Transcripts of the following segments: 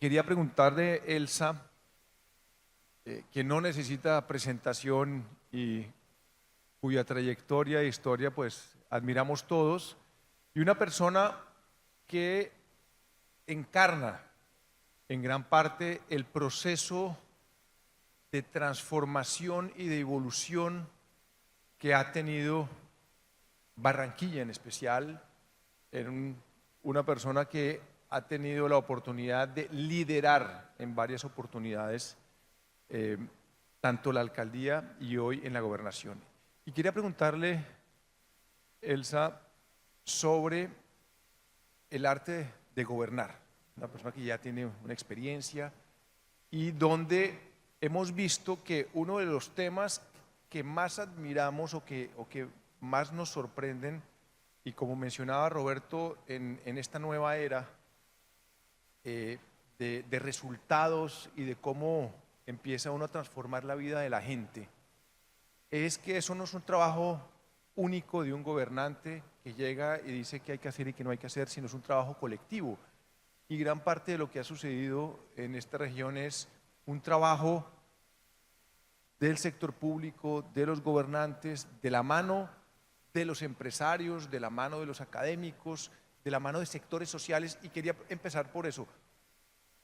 Quería preguntarle, Elsa, que no necesita presentación y cuya trayectoria e historia pues admiramos todos, y una persona que encarna en gran parte el proceso de transformación y de evolución que ha tenido Barranquilla en especial, una persona que ha tenido la oportunidad de liderar en varias oportunidades tanto la alcaldía y hoy en la gobernación. Y quería preguntarle, Elsa, sobre el arte de gobernar, una persona que ya tiene una experiencia y donde hemos visto que uno de los temas que más admiramos o que más nos sorprenden, y como mencionaba Roberto, en esta nueva era de resultados y de cómo empieza uno a transformar la vida de la gente, es que eso no es un trabajo único de un gobernante que llega y dice qué hay que hacer y qué no hay que hacer, sino es un trabajo colectivo. Y gran parte de lo que ha sucedido en esta región es un trabajo del sector público, de los gobernantes, de la mano de los empresarios, de la mano de los académicos, de la mano de sectores sociales, y quería empezar por eso.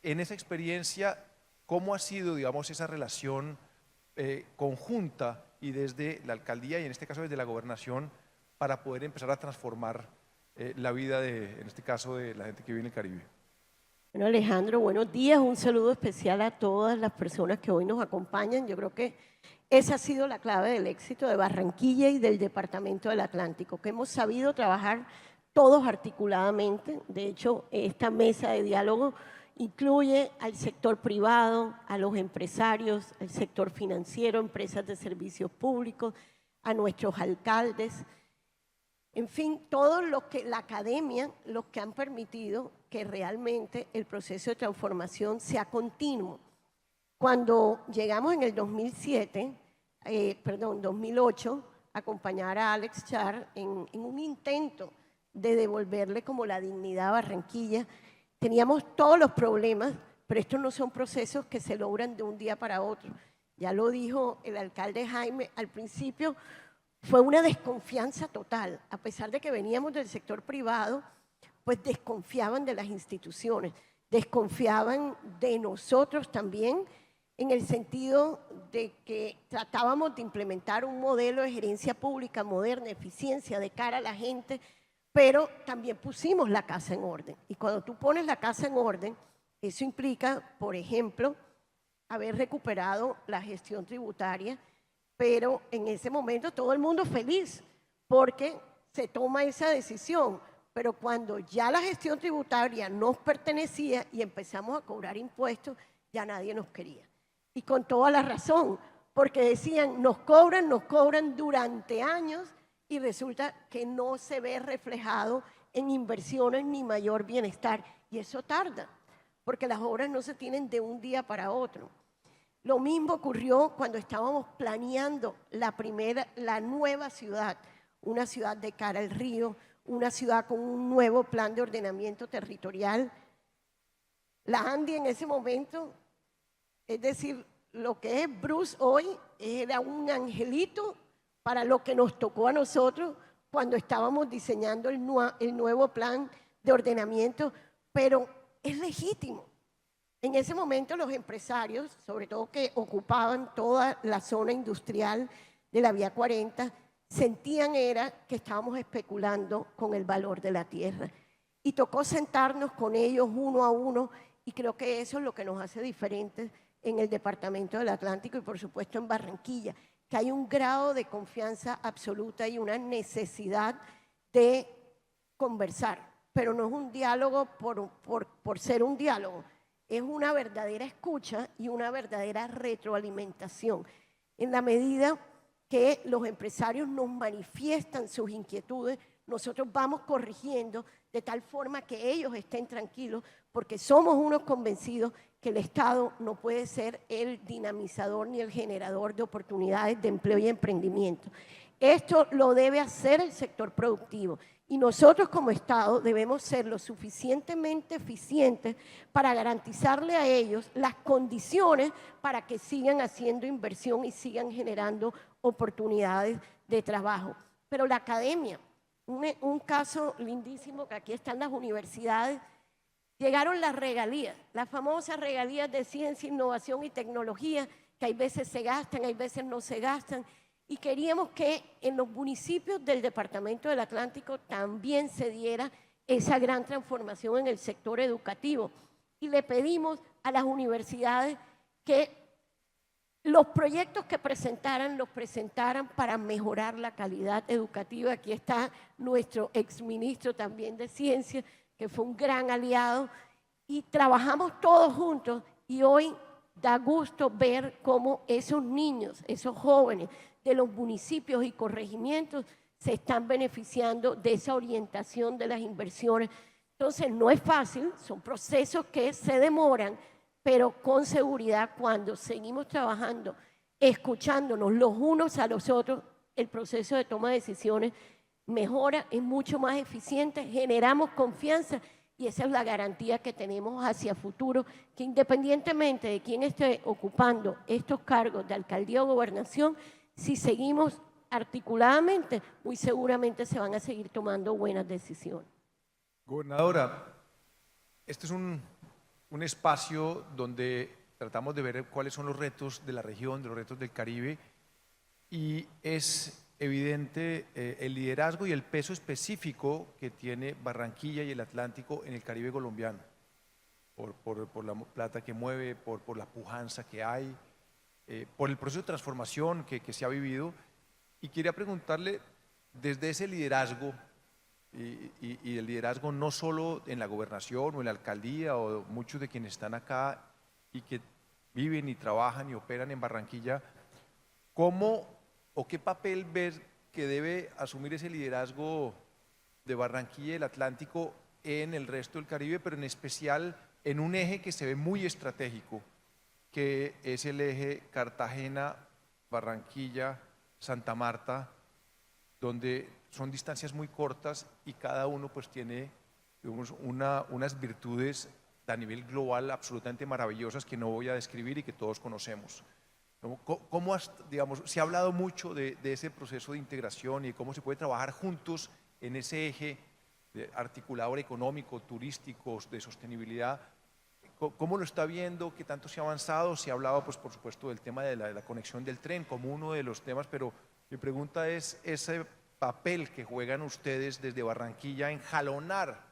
En esa experiencia, ¿cómo ha sido, digamos, esa relación conjunta y desde la alcaldía y en este caso desde la gobernación para poder empezar a transformar la vida en este caso, de la gente que vive en el Caribe? Bueno, Alejandro, buenos días. Un saludo especial a todas las personas que hoy nos acompañan. Yo creo que esa ha sido la clave del éxito de Barranquilla y del Departamento del Atlántico, que hemos sabido trabajar todos articuladamente. De hecho, esta mesa de diálogo incluye al sector privado, a los empresarios, al sector financiero, empresas de servicios públicos, a nuestros alcaldes. En fin, todos los que, la academia, los que han permitido que realmente el proceso de transformación sea continuo. Cuando llegamos en el 2008, a acompañar a Alex Char en un intento de devolverle como la dignidad a Barranquilla, teníamos todos los problemas, pero estos no son procesos que se logran de un día para otro. Ya lo dijo el alcalde Jaime al principio. Fue una desconfianza total, a pesar de que veníamos del sector privado, pues desconfiaban de las instituciones, desconfiaban de nosotros también, en el sentido de que tratábamos de implementar un modelo de gerencia pública moderna, eficiencia de cara a la gente, pero también pusimos la casa en orden. Y cuando tú pones la casa en orden, eso implica, por ejemplo, haber recuperado la gestión tributaria, pero en ese momento todo el mundo feliz porque se toma esa decisión, pero cuando ya la gestión tributaria nos pertenecía y empezamos a cobrar impuestos, ya nadie nos quería. Y con toda la razón, porque decían, nos cobran durante años y resulta que no se ve reflejado en inversiones ni mayor bienestar. Y eso tarda, porque las obras no se tienen de un día para otro. Lo mismo ocurrió cuando estábamos planeando la nueva ciudad, una ciudad de cara al río, una ciudad con un nuevo plan de ordenamiento territorial. La ANDI en ese momento, es decir, lo que es Bruce hoy, era un angelito para lo que nos tocó a nosotros cuando estábamos diseñando el nuevo plan de ordenamiento, pero es legítimo. En ese momento los empresarios, sobre todo que ocupaban toda la zona industrial de la Vía 40, sentían que estábamos especulando con el valor de la tierra. Y tocó sentarnos con ellos uno a uno, y creo que eso es lo que nos hace diferentes en el Departamento del Atlántico y por supuesto en Barranquilla, que hay un grado de confianza absoluta y una necesidad de conversar, pero no es un diálogo por ser un diálogo. Es una verdadera escucha y una verdadera retroalimentación. En la medida que los empresarios nos manifiestan sus inquietudes, nosotros vamos corrigiendo de tal forma que ellos estén tranquilos, porque somos unos convencidos que el Estado no puede ser el dinamizador ni el generador de oportunidades de empleo y emprendimiento. Esto lo debe hacer el sector productivo. Y nosotros como Estado debemos ser lo suficientemente eficientes para garantizarle a ellos las condiciones para que sigan haciendo inversión y sigan generando oportunidades de trabajo. Pero la academia, un caso lindísimo, que aquí están las universidades, llegaron las regalías, las famosas regalías de ciencia, innovación y tecnología, que hay veces se gastan, hay veces no se gastan, y queríamos que en los municipios del Departamento del Atlántico también se diera esa gran transformación en el sector educativo. Y le pedimos a las universidades que los proyectos que presentaran, los presentaran para mejorar la calidad educativa. Aquí está nuestro exministro también de Ciencia, que fue un gran aliado, y trabajamos todos juntos, y hoy da gusto ver cómo esos niños, esos jóvenes de los municipios y corregimientos se están beneficiando de esa orientación de las inversiones. Entonces, no es fácil, son procesos que se demoran, pero con seguridad, cuando seguimos trabajando, escuchándonos los unos a los otros, el proceso de toma de decisiones mejora, es mucho más eficiente, generamos confianza, y esa es la garantía que tenemos hacia futuro, que independientemente de quién esté ocupando estos cargos de alcaldía o gobernación, si seguimos articuladamente, muy seguramente se van a seguir tomando buenas decisiones. Gobernadora, este es un espacio donde tratamos de ver cuáles son los retos de la región, de los retos del Caribe, y es evidente el liderazgo y el peso específico que tiene Barranquilla y el Atlántico en el Caribe colombiano, por la plata que mueve, por la pujanza que hay, por el proceso de transformación que se ha vivido. Y quería preguntarle, desde ese liderazgo, y el liderazgo no solo en la gobernación o en la alcaldía, o muchos de quienes están acá y que viven y trabajan y operan en Barranquilla, ¿cómo o qué papel ves que debe asumir ese liderazgo de Barranquilla y el Atlántico en el resto del Caribe, pero en especial en un eje que se ve muy estratégico, que es el eje Cartagena, Barranquilla, Santa Marta, donde son distancias muy cortas y cada uno pues tiene, digamos, unas virtudes a nivel global absolutamente maravillosas que no voy a describir y que todos conocemos? ¿Cómo digamos, se ha hablado mucho de ese proceso de integración y de cómo se puede trabajar juntos en ese eje de articulador económico, turístico, de sostenibilidad? ¿Cómo lo está viendo? ¿Qué tanto se ha avanzado? Se ha hablado, pues, por supuesto, del tema de la conexión del tren como uno de los temas, pero mi pregunta es ese papel que juegan ustedes desde Barranquilla en jalonar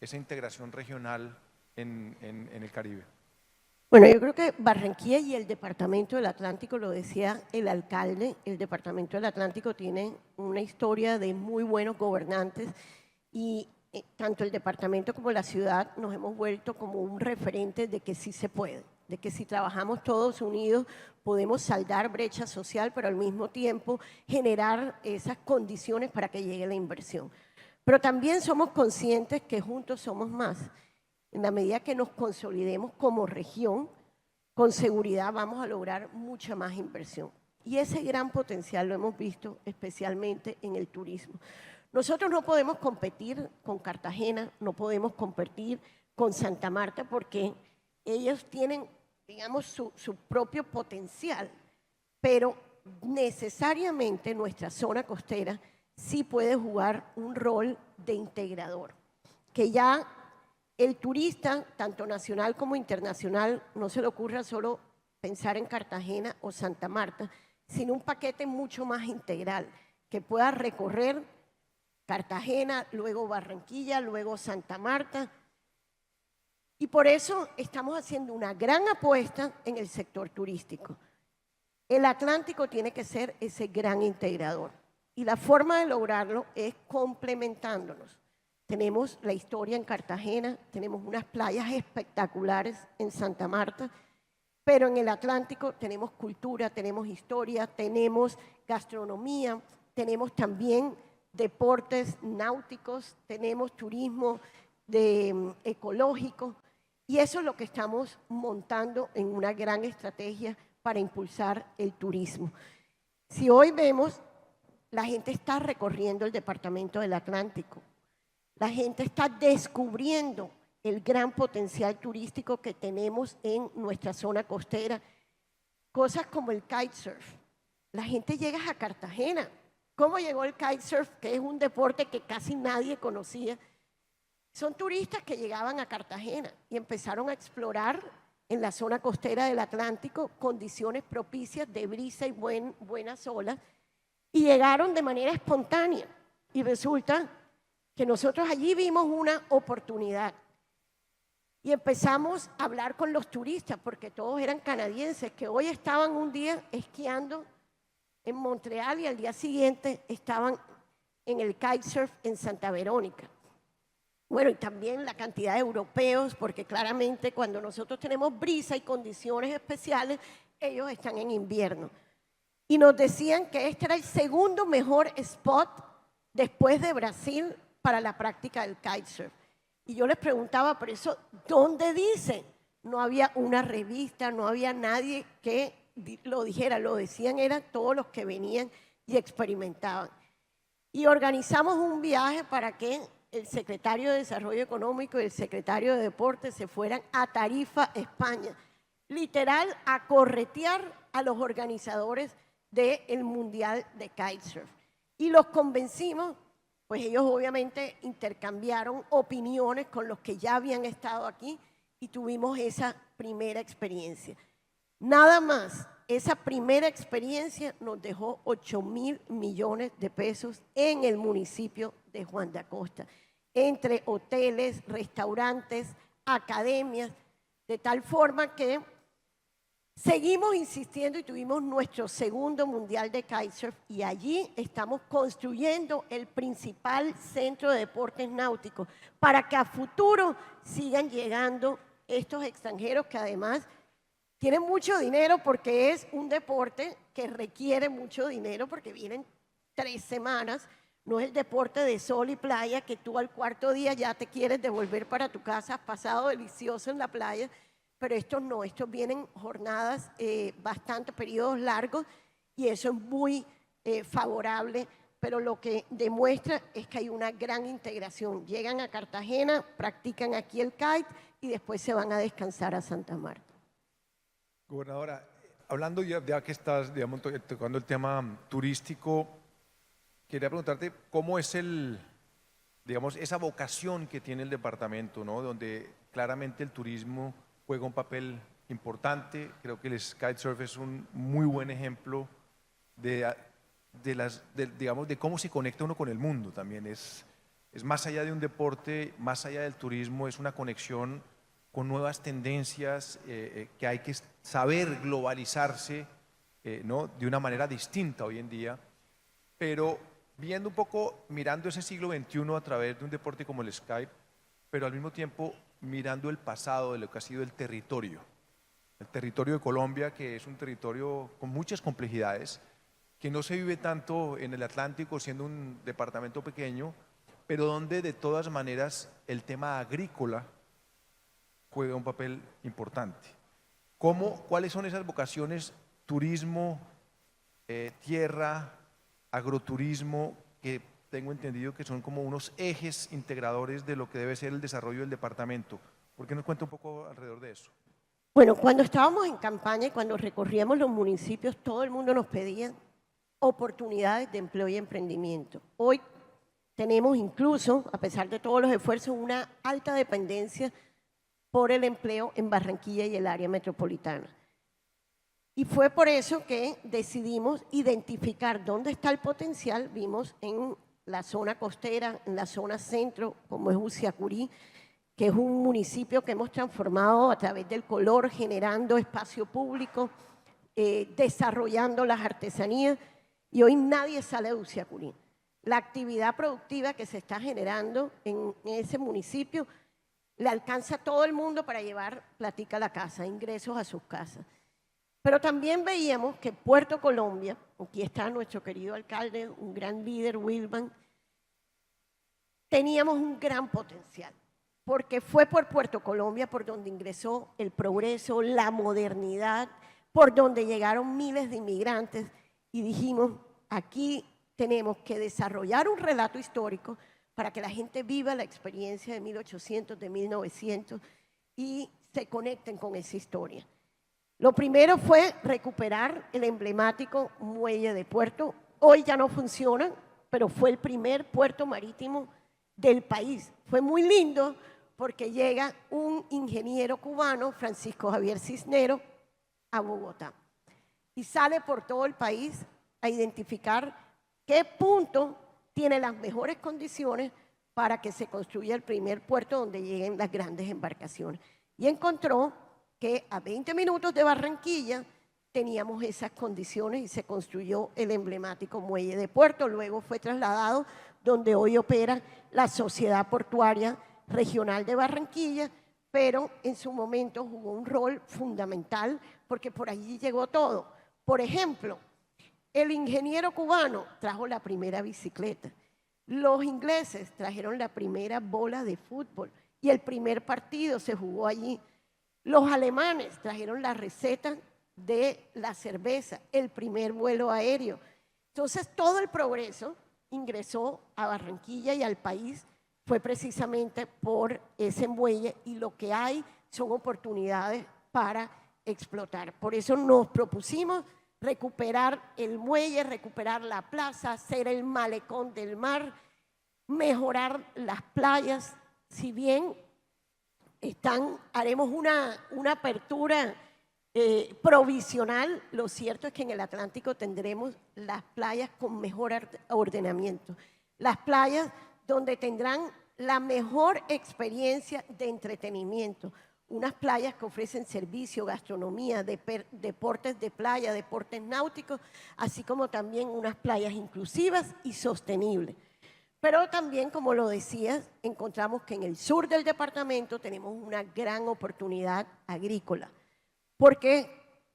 esa integración regional en el Caribe. Bueno, yo creo que Barranquilla y el Departamento del Atlántico, lo decía el alcalde, el Departamento del Atlántico tiene una historia de muy buenos gobernantes, y tanto el departamento como la ciudad nos hemos vuelto como un referente de que sí se puede, de que si trabajamos todos unidos podemos saldar brecha social, pero al mismo tiempo generar esas condiciones para que llegue la inversión. Pero también somos conscientes que juntos somos más. En la medida que nos consolidemos como región, con seguridad vamos a lograr mucha más inversión. Y ese gran potencial lo hemos visto especialmente en el turismo. Nosotros no podemos competir con Cartagena, no podemos competir con Santa Marta, porque ellos tienen, digamos, su propio potencial, pero necesariamente nuestra zona costera sí puede jugar un rol de integrador, que ya el turista, tanto nacional como internacional, no se le ocurra solo pensar en Cartagena o Santa Marta, sino un paquete mucho más integral, que pueda recorrer Cartagena, luego Barranquilla, luego Santa Marta. Y por eso estamos haciendo una gran apuesta en el sector turístico. El Atlántico tiene que ser ese gran integrador, y la forma de lograrlo es complementándonos. Tenemos la historia en Cartagena, tenemos unas playas espectaculares en Santa Marta, pero en el Atlántico tenemos cultura, tenemos historia, tenemos gastronomía, tenemos también deportes náuticos, tenemos turismo ecológico, y eso es lo que estamos montando en una gran estrategia para impulsar el turismo. Si hoy vemos la gente está recorriendo el departamento del Atlántico. La gente está descubriendo el gran potencial turístico que tenemos en nuestra zona costera. Cosas como el kitesurf. La gente llega a Cartagena. ¿Cómo llegó el kitesurf? Que es un deporte que casi nadie conocía. Son turistas que llegaban a Cartagena y empezaron a explorar en la zona costera del Atlántico condiciones propicias de brisa y buenas olas, y llegaron de manera espontánea. Y resulta que nosotros allí vimos una oportunidad y empezamos a hablar con los turistas, porque todos eran canadienses, que hoy estaban un día esquiando en Montreal y al día siguiente estaban en el kitesurf en Santa Verónica. Bueno, y también la cantidad de europeos, porque claramente cuando nosotros tenemos brisa y condiciones especiales, ellos están en invierno. Y nos decían que este era el segundo mejor spot después de Brasil para la práctica del kitesurf. Y yo les preguntaba, pero eso, ¿dónde dice? No había una revista, no había nadie que lo dijera, lo decían eran todos los que venían y experimentaban. Y organizamos un viaje para que el secretario de Desarrollo Económico y el secretario de Deportes se fueran a Tarifa, España, literal a corretear a los organizadores del Mundial de Kitesurf. Y los convencimos, pues ellos obviamente intercambiaron opiniones con los que ya habían estado aquí y tuvimos esa primera experiencia. Nada más, esa primera experiencia nos dejó 8.000 millones de pesos en el municipio de Juan de Acosta, entre hoteles, restaurantes, academias, de tal forma que seguimos insistiendo y tuvimos nuestro segundo mundial de kitesurf y allí estamos construyendo el principal centro de deportes náuticos para que a futuro sigan llegando estos extranjeros que además tienen mucho dinero porque es un deporte que requiere mucho dinero porque vienen 3 semanas. No es el deporte de sol y playa que tú al cuarto día ya te quieres devolver para tu casa, has pasado delicioso en la playa, pero estos no, estos vienen jornadas bastante, periodos largos y eso es muy favorable, pero lo que demuestra es que hay una gran integración. Llegan a Cartagena, practican aquí el kite y después se van a descansar a Santa Marta. Gobernadora, hablando ya que estás, digamos, tocando el tema turístico, quería preguntarte cómo es digamos, esa vocación que tiene el departamento, ¿no? Donde claramente el turismo juega un papel importante. Creo que el kitesurf es un muy buen ejemplo digamos, de cómo se conecta uno con el mundo también. Es más allá de un deporte, más allá del turismo, es una conexión con nuevas tendencias que hay que saber globalizarse, ¿no? De una manera distinta hoy en día, pero viendo un poco, mirando ese siglo XXI a través de un deporte como el Skype, pero al mismo tiempo mirando el pasado de lo que ha sido el territorio de Colombia, que es un territorio con muchas complejidades, que no se vive tanto en el Atlántico siendo un departamento pequeño, pero donde de todas maneras el tema agrícola juega un papel importante. ¿Cuáles son esas vocaciones, turismo, tierra, agroturismo, que tengo entendido que son como unos ejes integradores de lo que debe ser el desarrollo del departamento? ¿Por qué nos cuenta un poco alrededor de eso? Bueno, cuando estábamos en campaña y cuando recorríamos los municipios, todo el mundo nos pedía oportunidades de empleo y emprendimiento. Hoy tenemos incluso, a pesar de todos los esfuerzos, una alta dependencia por el empleo en Barranquilla y el área metropolitana. Y fue por eso que decidimos identificar dónde está el potencial. Vimos en la zona costera, en la zona centro, como es Uciacurí, que es un municipio que hemos transformado a través del color, generando espacio público, desarrollando las artesanías, y hoy nadie sale de Uciacurí. La actividad productiva que se está generando en ese municipio le alcanza a todo el mundo para llevar platica a la casa, ingresos a sus casas. Pero también veíamos que Puerto Colombia, aquí está nuestro querido alcalde, un gran líder, Wilman, teníamos un gran potencial, porque fue por Puerto Colombia por donde ingresó el progreso, la modernidad, por donde llegaron miles de inmigrantes y dijimos, aquí tenemos que desarrollar un relato histórico para que la gente viva la experiencia de 1800, de 1900 y se conecten con esa historia. Lo primero fue recuperar el emblemático muelle de Puerto. Hoy ya no funciona, pero fue el primer puerto marítimo del país. Fue muy lindo porque llega un ingeniero cubano, Francisco Javier Cisneros, a Bogotá. Y sale por todo el país a identificar qué punto tiene las mejores condiciones para que se construya el primer puerto donde lleguen las grandes embarcaciones. Y encontró que a 20 minutos de Barranquilla teníamos esas condiciones y se construyó el emblemático muelle de Puerto. Luego fue trasladado donde hoy opera la Sociedad Portuaria Regional de Barranquilla, pero en su momento jugó un rol fundamental porque por allí llegó todo. Por ejemplo, el ingeniero cubano trajo la primera bicicleta. Los ingleses trajeron la primera bola de fútbol y el primer partido se jugó allí. Los alemanes trajeron la receta de la cerveza, el primer vuelo aéreo. Entonces, todo el progreso ingresó a Barranquilla y al país fue precisamente por ese muelle y lo que hay son oportunidades para explotar. Por eso nos propusimos recuperar el muelle, recuperar la plaza, hacer el malecón del mar, mejorar las playas. Si bien haremos una apertura provisional, lo cierto es que en el Atlántico tendremos las playas con mejor ordenamiento, las playas donde tendrán la mejor experiencia de entretenimiento, unas playas que ofrecen servicio, gastronomía, deportes de playa, deportes náuticos, así como también unas playas inclusivas y sostenibles. Pero también, como lo decías, encontramos que en el sur del departamento tenemos una gran oportunidad agrícola, porque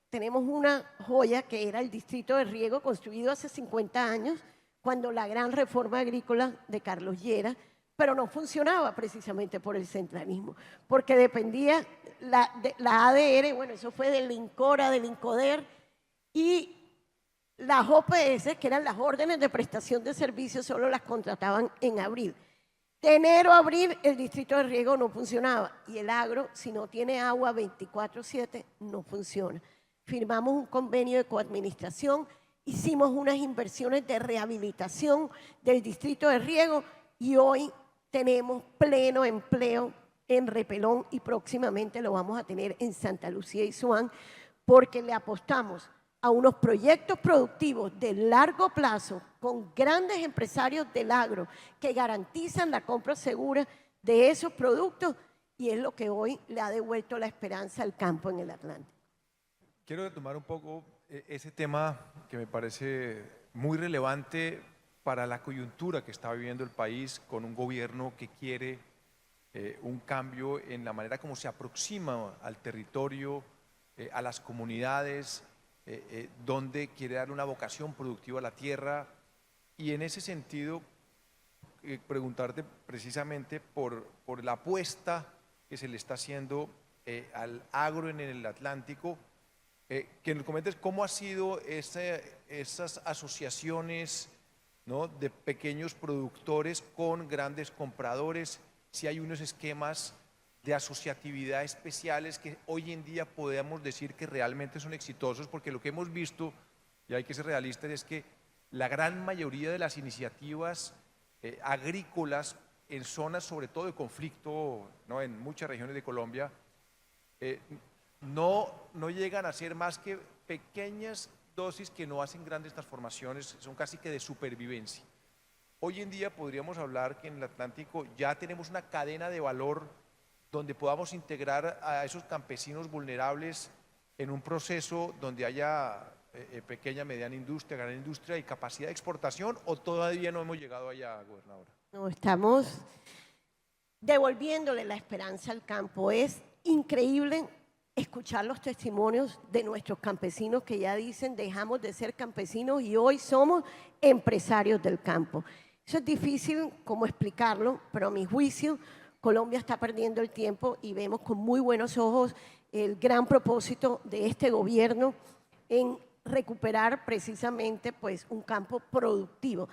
tenemos una joya que era el distrito de riego construido hace 50 años, cuando la gran reforma agrícola de Carlos Llera, pero no funcionaba precisamente por el centralismo, porque dependía la ADR, bueno, eso fue del INCORA, del INCODER, y las OPS, que eran las órdenes de prestación de servicios, solo las contrataban en abril. De enero a abril el distrito de riego no funcionaba y el agro, si no tiene agua 24/7, no funciona. Firmamos un convenio de coadministración, hicimos unas inversiones de rehabilitación del distrito de riego y hoy tenemos pleno empleo en Repelón y próximamente lo vamos a tener en Santa Lucía y Suán porque le apostamos a unos proyectos productivos de largo plazo con grandes empresarios del agro que garantizan la compra segura de esos productos y es lo que hoy le ha devuelto la esperanza al campo en el Atlántico. Quiero retomar un poco ese tema que me parece muy relevante para la coyuntura que está viviendo el país con un gobierno que quiere un cambio en la manera como se aproxima al territorio, a las comunidades, donde quiere dar una vocación productiva a la tierra y en ese sentido preguntarte precisamente por la apuesta que se le está haciendo al agro en el Atlántico, que nos comentes cómo ha sido esas asociaciones, ¿no?, de pequeños productores con grandes compradores, si hay unos esquemas de asociatividad especiales que hoy en día podemos decir que realmente son exitosos, porque lo que hemos visto, y hay que ser realistas, es que la gran mayoría de las iniciativas agrícolas en zonas sobre todo de conflicto, ¿no?, en muchas regiones de Colombia, no llegan a ser más que pequeñas dosis que no hacen grandes transformaciones, son casi que de supervivencia. Hoy en día podríamos hablar que en el Atlántico ya tenemos una cadena de valor donde podamos integrar a esos campesinos vulnerables en un proceso donde haya pequeña, mediana industria, gran industria y capacidad de exportación, ¿o todavía no hemos llegado allá, gobernadora? No, estamos devolviéndole la esperanza al campo. Es increíble escuchar los testimonios de nuestros campesinos que ya dicen dejamos de ser campesinos y hoy somos empresarios del campo. Eso es difícil como explicarlo, pero a mi juicio Colombia está perdiendo el tiempo y vemos con muy buenos ojos el gran propósito de este gobierno en recuperar precisamente pues, un campo productivo.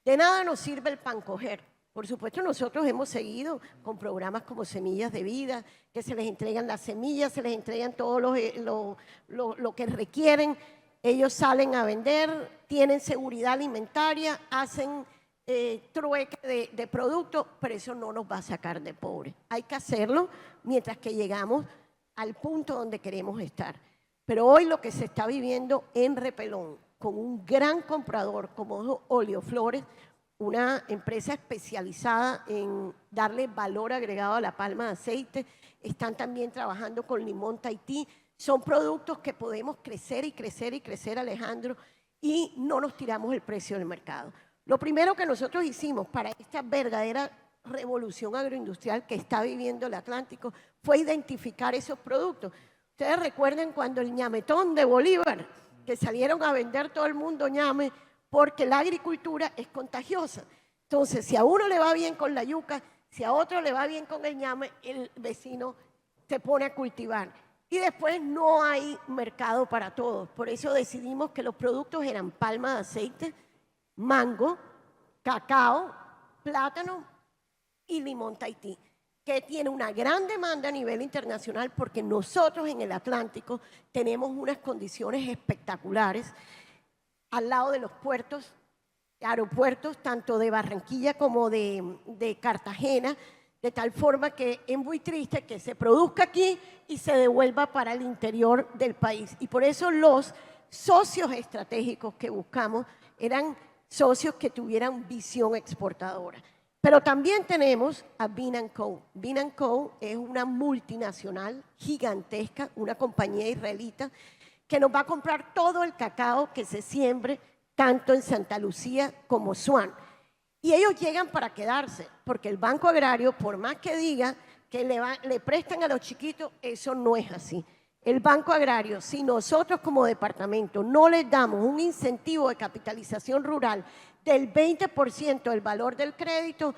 De nada nos sirve el pancoger. Por supuesto, nosotros hemos seguido con programas como Semillas de Vida, que se les entregan las semillas, se les entregan todo lo que requieren. Ellos salen a vender, tienen seguridad alimentaria, hacen trueque de productos, pero eso no nos va a sacar de pobres. Hay que hacerlo mientras que llegamos al punto donde queremos estar. Pero hoy lo que se está viviendo en Repelón, con un gran comprador como Oleoflores, una empresa especializada en darle valor agregado a la palma de aceite, están también trabajando con Limón Tahití, son productos que podemos crecer y crecer y crecer, Alejandro, y no nos tiramos el precio del mercado. Lo primero que nosotros hicimos para esta verdadera revolución agroindustrial que está viviendo el Atlántico fue identificar esos productos. Ustedes recuerden cuando el ñametón de Bolívar, que salieron a vender todo el mundo ñame, porque la agricultura es contagiosa. Entonces, si a uno le va bien con la yuca, si a otro le va bien con el ñame, el vecino se pone a cultivar. Y después no hay mercado para todos. Por eso decidimos que los productos eran palma de aceite, mango, cacao, plátano y limón Tahití, que tiene una gran demanda a nivel internacional porque nosotros en el Atlántico tenemos unas condiciones espectaculares al lado de los puertos, aeropuertos, tanto de Barranquilla como de Cartagena, de tal forma que es muy triste que se produzca aquí y se devuelva para el interior del país. Y por eso los socios estratégicos que buscamos eran socios que tuvieran visión exportadora. Pero también tenemos a Bean & Co. Bean & Co. es una multinacional gigantesca, una compañía israelita, que nos va a comprar todo el cacao que se siembre tanto en Santa Lucía como Swan. Y ellos llegan para quedarse, porque el Banco Agrario, por más que diga que le prestan a los chiquitos, eso no es así. El Banco Agrario, si nosotros como departamento no les damos un incentivo de capitalización rural del 20% del valor del crédito,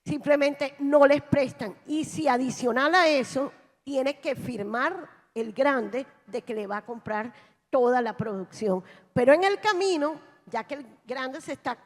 simplemente no les prestan. Y si adicional a eso, tiene que firmar el grande de que le va a comprar toda la producción. Pero en el camino, ya que el grande se está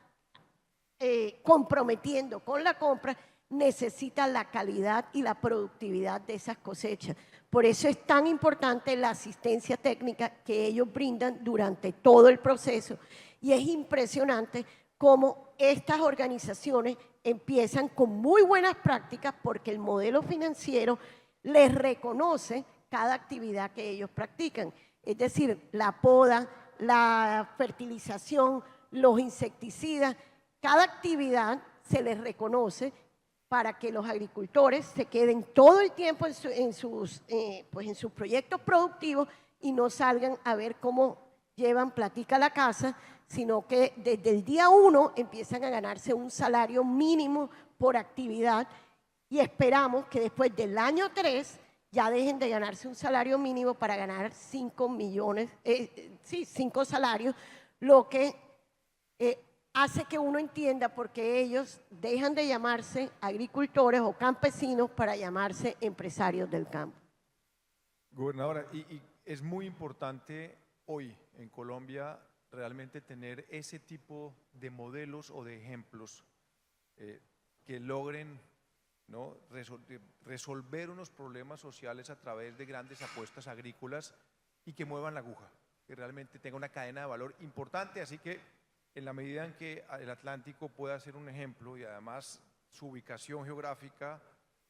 comprometiendo con la compra, necesita la calidad y la productividad de esas cosechas. Por eso es tan importante la asistencia técnica que ellos brindan durante todo el proceso. Y es impresionante cómo estas organizaciones empiezan con muy buenas prácticas porque el modelo financiero les reconoce cada actividad que ellos practican. Es decir, la poda, la fertilización, los insecticidas, cada actividad se les reconoce para que los agricultores se queden todo el tiempo en sus proyectos productivos y no salgan a ver cómo llevan platica a la casa, sino que desde el día 1 empiezan a ganarse un salario mínimo por actividad y esperamos que después del año 3 ya dejen de ganarse un salario mínimo para ganar 5 salarios, lo que hace que uno entienda por qué ellos dejan de llamarse agricultores o campesinos para llamarse empresarios del campo. Gobernadora, y es muy importante hoy en Colombia realmente tener ese tipo de modelos o de ejemplos que logren, ¿no?, resolver unos problemas sociales a través de grandes apuestas agrícolas y que muevan la aguja, que realmente tenga una cadena de valor importante. Así que en la medida en que el Atlántico pueda ser un ejemplo y además su ubicación geográfica,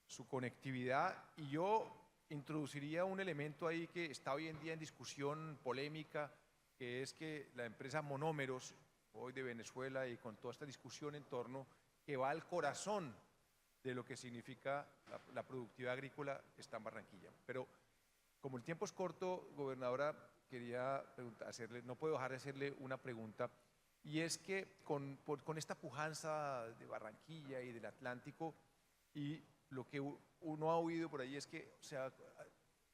su conectividad, y yo introduciría un elemento ahí que está hoy en día en discusión polémica, que es que la empresa Monómeros, hoy de Venezuela, y con toda esta discusión en torno, que va al corazón de lo que significa la productividad agrícola, está en Barranquilla. Pero como el tiempo es corto, gobernadora, quería no puedo dejar de hacerle una pregunta, y es que con esta pujanza de Barranquilla y del Atlántico, y lo que uno ha oído por ahí es que, o sea,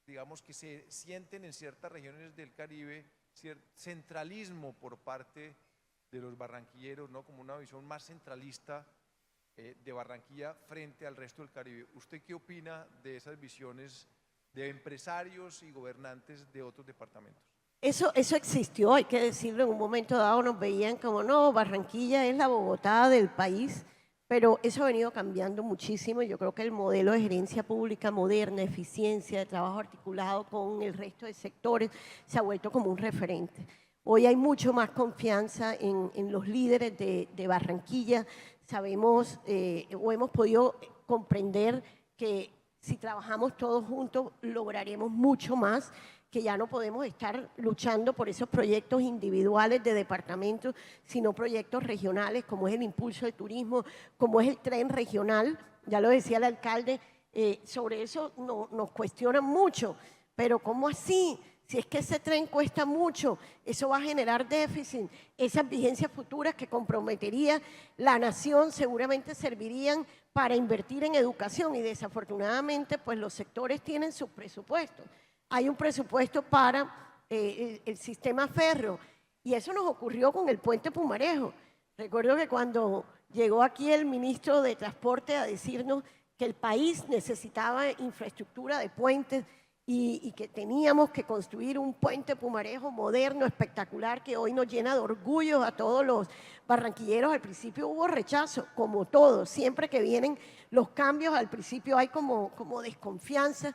digamos que se sienten en ciertas regiones del Caribe centralismo por parte de los barranquilleros, ¿no?, como una visión más centralista de Barranquilla frente al resto del Caribe. ¿Usted qué opina de esas visiones de empresarios y gobernantes de otros departamentos? Eso existió, hay que decirlo, en un momento dado nos veían como, no, Barranquilla es la Bogotá del país, pero eso ha venido cambiando muchísimo y yo creo que el modelo de gerencia pública moderna, eficiencia, de trabajo articulado con el resto de sectores, se ha vuelto como un referente. Hoy hay mucho más confianza en los líderes de Barranquilla, sabemos o hemos podido comprender que si trabajamos todos juntos lograremos mucho más, que ya no podemos estar luchando por esos proyectos individuales de departamentos, sino proyectos regionales, como es el impulso del turismo, como es el tren regional. Ya lo decía el alcalde, sobre eso nos cuestionan mucho, pero ¿cómo así? Si es que ese tren cuesta mucho, eso va a generar déficit, esas vigencias futuras que comprometería la nación seguramente servirían para invertir en educación y desafortunadamente pues los sectores tienen sus presupuestos. Hay un presupuesto para el sistema férreo y eso nos ocurrió con el puente Pumarejo. Recuerdo que cuando llegó aquí el ministro de Transporte a decirnos que el país necesitaba infraestructura de puentes y que teníamos que construir un puente Pumarejo moderno, espectacular, que hoy nos llena de orgullo a todos los barranquilleros. Al principio hubo rechazo, como todo, siempre que vienen los cambios, al principio hay como desconfianza.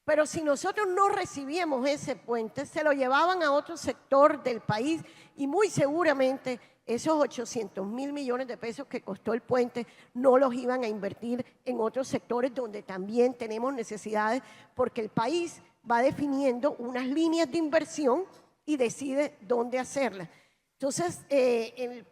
Pero si nosotros no recibíamos ese puente, se lo llevaban a otro sector del país y muy seguramente esos 800.000 millones de pesos que costó el puente no los iban a invertir en otros sectores donde también tenemos necesidades, porque el país va definiendo unas líneas de inversión y decide dónde hacerlas. Entonces, el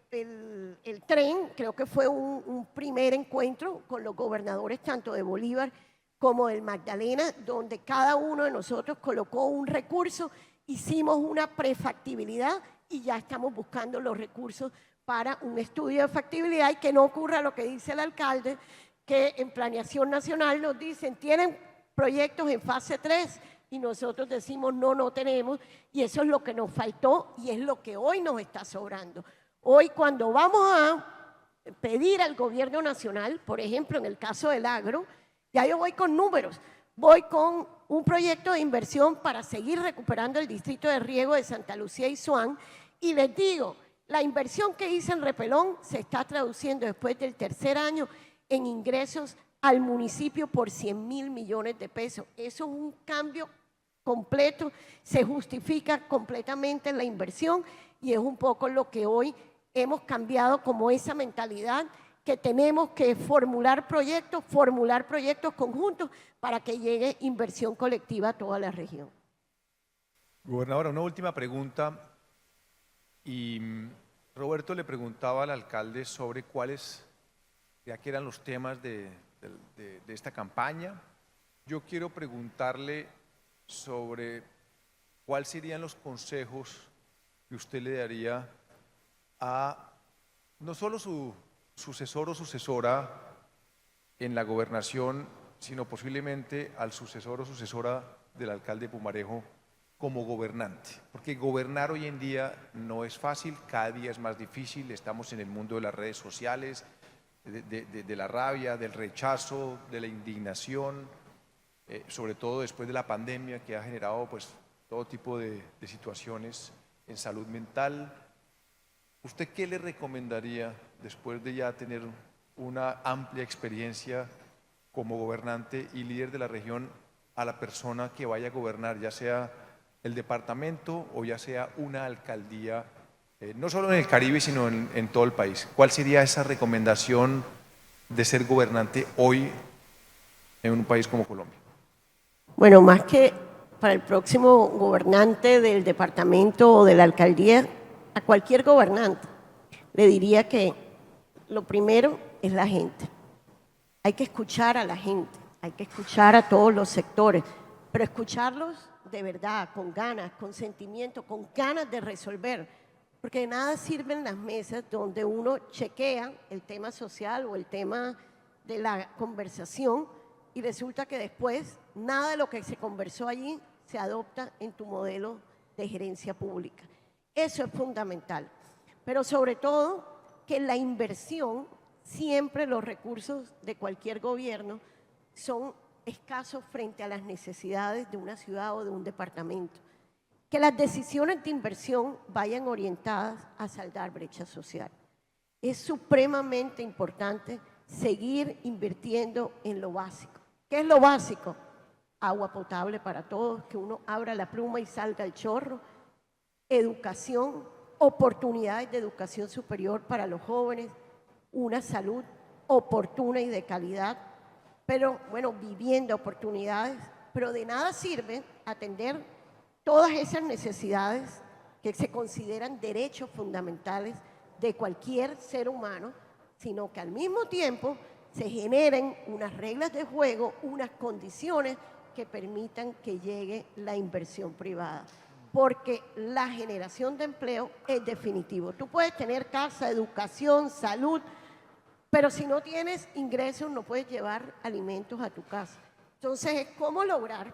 tren creo que fue un primer encuentro con los gobernadores tanto de Bolívar como del Magdalena, donde cada uno de nosotros colocó un recurso, hicimos una prefactibilidad y ya estamos buscando los recursos para un estudio de factibilidad y que no ocurra lo que dice el alcalde, que en Planeación Nacional nos dicen, tienen proyectos en fase 3 y nosotros decimos, no tenemos, y eso es lo que nos faltó y es lo que hoy nos está sobrando. Hoy cuando vamos a pedir al gobierno nacional, por ejemplo, en el caso del agro, ya yo voy con números, voy con un proyecto de inversión para seguir recuperando el distrito de riego de Santa Lucía y Suán y les digo, la inversión que hice en Repelón se está traduciendo después del tercer año en ingresos al municipio por 100.000 millones de pesos. Eso es un cambio completo, se justifica completamente la inversión y es un poco lo que hoy hemos cambiado como esa mentalidad que tenemos que formular proyectos conjuntos para que llegue inversión colectiva a toda la región. Gobernadora, una última pregunta. Roberto le preguntaba al alcalde sobre cuáles, ya que eran los temas de esta campaña. Yo quiero preguntarle sobre cuáles serían los consejos que usted le daría a no solo su sucesor o sucesora en la gobernación, sino posiblemente al sucesor o sucesora del alcalde Pumarejo como gobernante, porque gobernar hoy en día no es fácil, cada día es más difícil, estamos en el mundo de las redes sociales, de la rabia, del rechazo, de la indignación, sobre todo después de la pandemia que ha generado pues todo tipo de situaciones en salud mental. ¿Usted qué le recomendaría después de ya tener una amplia experiencia como gobernante y líder de la región a la persona que vaya a gobernar, ya sea el departamento o ya sea una alcaldía, no solo en el Caribe, sino en todo el país? ¿Cuál sería esa recomendación de ser gobernante hoy en un país como Colombia? Bueno, más que para el próximo gobernante del departamento o de la alcaldía, a cualquier gobernante le diría que lo primero es la gente. Hay que escuchar a la gente, hay que escuchar a todos los sectores, pero escucharlos de verdad, con ganas, con sentimiento, con ganas de resolver, porque de nada sirven las mesas donde uno chequea el tema social o el tema de la conversación y resulta que después nada de lo que se conversó allí se adopta en tu modelo de gerencia pública. Eso es fundamental, pero sobre todo que la inversión, siempre los recursos de cualquier gobierno son escasos frente a las necesidades de una ciudad o de un departamento. que las decisiones de inversión vayan orientadas a saldar brecha social. Es supremamente importante seguir invirtiendo en lo básico. ¿Qué es lo básico? Agua potable para todos, que uno abra la pluma y salga el chorro, educación, oportunidades de educación superior para los jóvenes, una salud oportuna y de calidad, pero bueno, vivienda, oportunidades, pero de nada sirve atender todas esas necesidades que se consideran derechos fundamentales de cualquier ser humano, sino que al mismo tiempo se generen unas reglas de juego, unas condiciones que permitan que llegue la inversión privada. Porque la generación de empleo es definitivo. Tú puedes tener casa, educación, salud, pero si no tienes ingresos no puedes llevar alimentos a tu casa. Entonces, ¿cómo lograr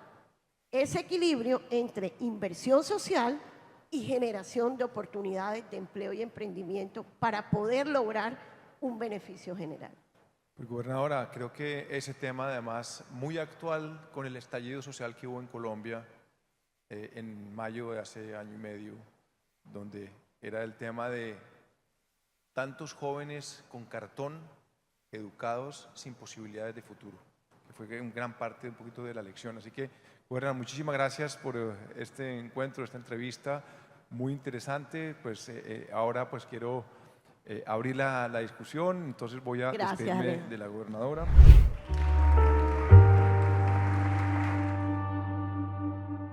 ese equilibrio entre inversión social y generación de oportunidades de empleo y emprendimiento para poder lograr un beneficio general? Pues, gobernadora, creo que ese tema además muy actual con el estallido social que hubo en Colombia en mayo de hace año y medio, donde era el tema de tantos jóvenes con cartón educados sin posibilidades de futuro, que fue en gran parte un poquito de la lección. Así que, gobernadora, muchísimas gracias por este encuentro, esta entrevista muy interesante. Pues ahora pues quiero abrir la discusión, entonces voy a Gracias, despedirme Ale. de la gobernadora.